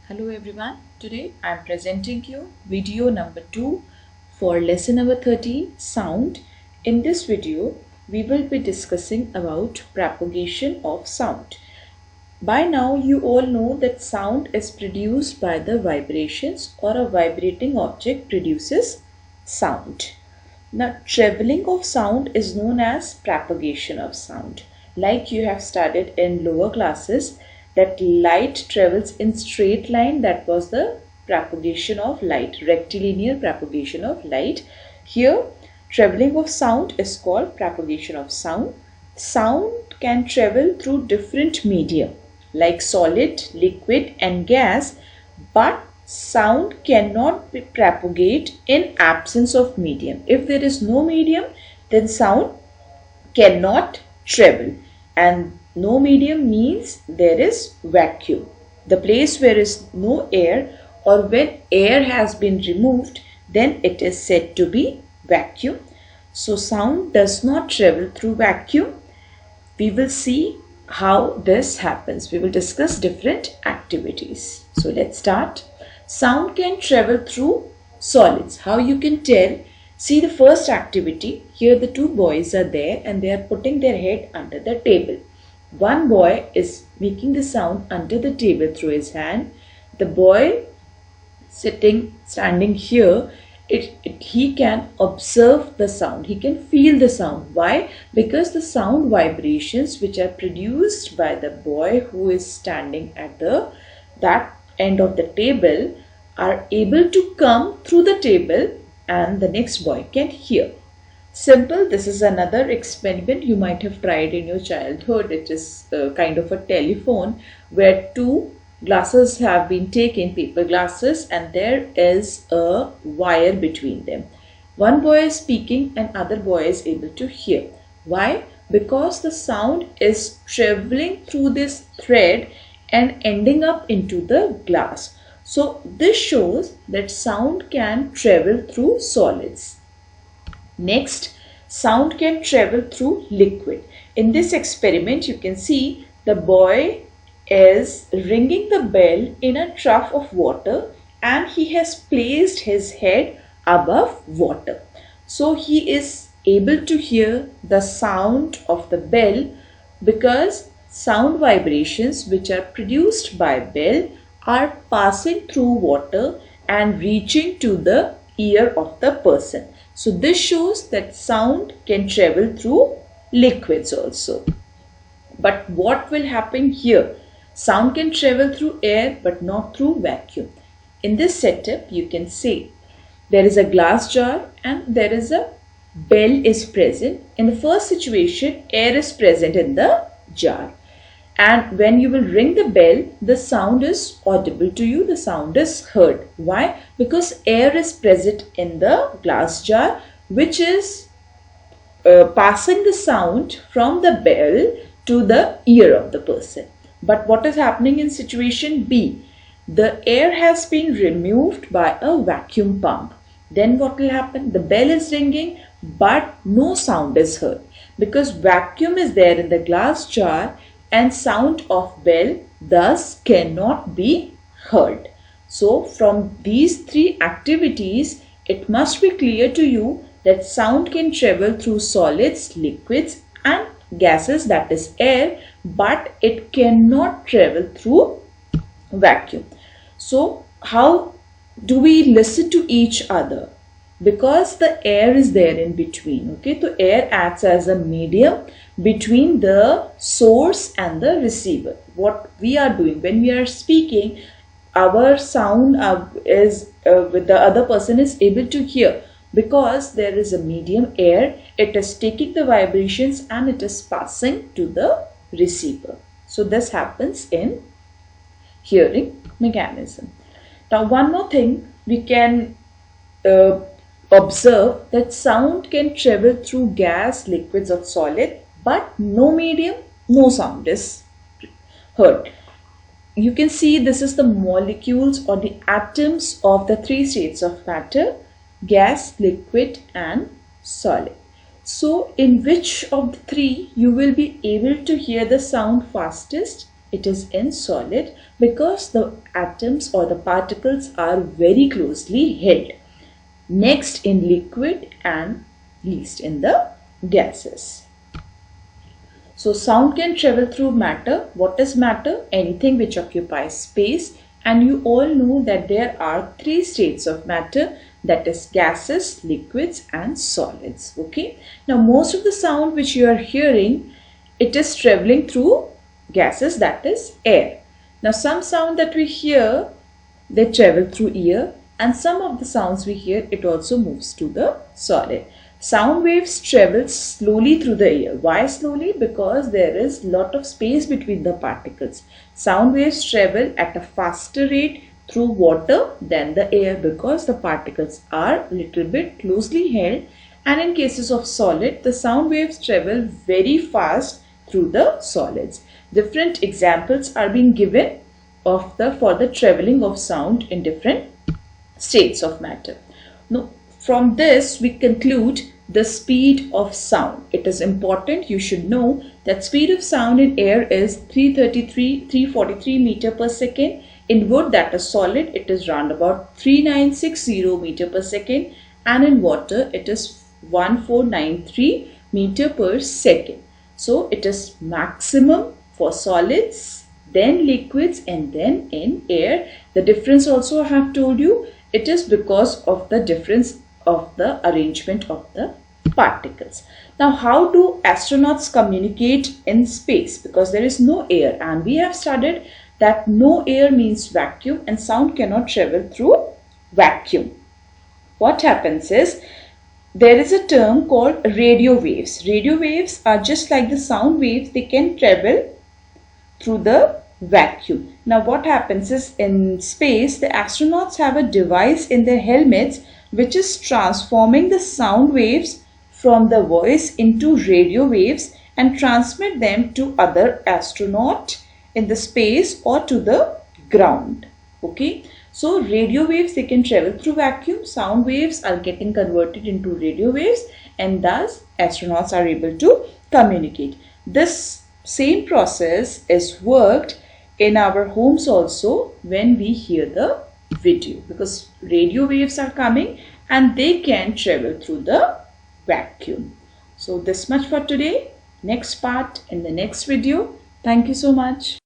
Hello everyone. Today I am presenting you video number 2 for lesson number 30 sound. In this video we will be discussing about propagation of sound. By now you all know that sound is produced by the vibrations or a vibrating object produces sound. Now traveling of sound is known as propagation of sound. Like you have studied in lower classes that light travels in straight line, that was the propagation of light, rectilinear propagation of light. Here traveling of sound is called propagation of sound. Sound can travel through different media like solid, liquid and gas, but sound cannot be propagate in absence of medium. If there is no medium, then sound cannot travel, and no medium means there is vacuum. The place where is no air, or when air has been removed, then it is said to be vacuum. So sound does not travel through vacuum. We will see how this happens. We will discuss different activities. So let's start. Sound can travel through solids. How you can tell? See the first activity. Here the two boys are there and they are putting their head under the table. One boy is making the sound under the table through his hand. The boy standing here, he can observe the sound, he can feel the sound. Why? Because the sound vibrations which are produced by the boy who is standing at that end of the table are able to come through the table and the next boy can hear. Simple. This is another experiment you might have tried in your childhood. It is kind of a telephone where two glasses have been taken, paper glasses, and there is a wire between them. One boy is speaking and other boy is able to hear. Why? Because the sound is traveling through this thread and ending up into the glass. So this shows that sound can travel through solids. Next, sound can travel through liquid. In this experiment you can see the boy is ringing the bell in a trough of water and he has placed his head above water. So he is able to hear the sound of the bell because sound vibrations which are produced by bell are passing through water and reaching to the ear of the person. So this shows that sound can travel through liquids also. But what will happen here? Sound can travel through air but not through vacuum. In this setup you can see there is a glass jar and there is a bell is present. In the first situation air is present in the jar, and when you will ring the bell the sound is audible to you, the sound is heard. Why? Because air is present in the glass jar which is passing the sound from the bell to the ear of the person. But what is happening in situation B? The air has been removed by a vacuum pump. Then what will happen? The bell is ringing but no sound is heard because vacuum is there in the glass jar and sound of bell thus cannot be heard. So from these three activities it must be clear to you that sound can travel through solids, liquids and gases, that is air, but it cannot travel through vacuum. So how do we listen to each other? Because the air is there in between. Okay, so air acts as a medium between the source and the receiver. What we are doing when we are speaking, our sound is with the other person is able to hear. Because there is a medium air, it is taking the vibrations and it is passing to the receiver. So this happens in hearing mechanism. Now one more thing, we can observe that sound can travel through gas, liquids or solid, but no medium, no sound is heard. You can see this is the molecules or the atoms of the three states of matter: gas, liquid and solid. So in which of the three you will be able to hear the sound fastest? it is in solid because the atoms or the particles are very closely held. Next in liquid and least in the gases. So sound can travel through matter. What is matter? Anything which occupies space. And you all know that there are 3 states of matter, that is gases, liquids and solids. Okay. Now most of the sound which you are hearing, it is traveling through gases, that is air. Now some sound that we hear, they travel through ear, and some of the sounds we hear, it also moves to the solid. Sound waves travel slowly through the air. Why slowly? Because there is lot of space between the particles. Sound waves travel at a faster rate through water than the air because the particles are little bit closely held, and in cases of solid, the sound waves travel very fast through the solids. Different examples are being given for the traveling of sound in different states of matter. Now, from this we conclude the speed of sound. It is important you should know that speed of sound in air is 343 meter per second. In wood, that is solid, it is round about 3960 meter per second, and in water it is 1493 meter per second. So it is maximum for solids, then liquids, and then in air. The difference also I have told you, it is because of the difference of the arrangement of the particles. Now how do astronauts communicate in space? Because there is no air, and we have studied that no air means vacuum and sound cannot travel through vacuum. What happens is, there is a term called radio waves. Radio waves are just like the sound waves, they can travel through the vacuum. Now what happens is, in space the astronauts have a device in their helmets which is transforming the sound waves from the voice into radio waves and transmit them to other astronaut in the space or to the ground. Okay, so radio waves, they can travel through vacuum. Sound waves are getting converted into radio waves, and thus astronauts are able to communicate. This same process is worked in our homes also when we hear the video, because radio waves are coming and they can travel through the vacuum. So this much for today. Next part in the next video. Thank you so much.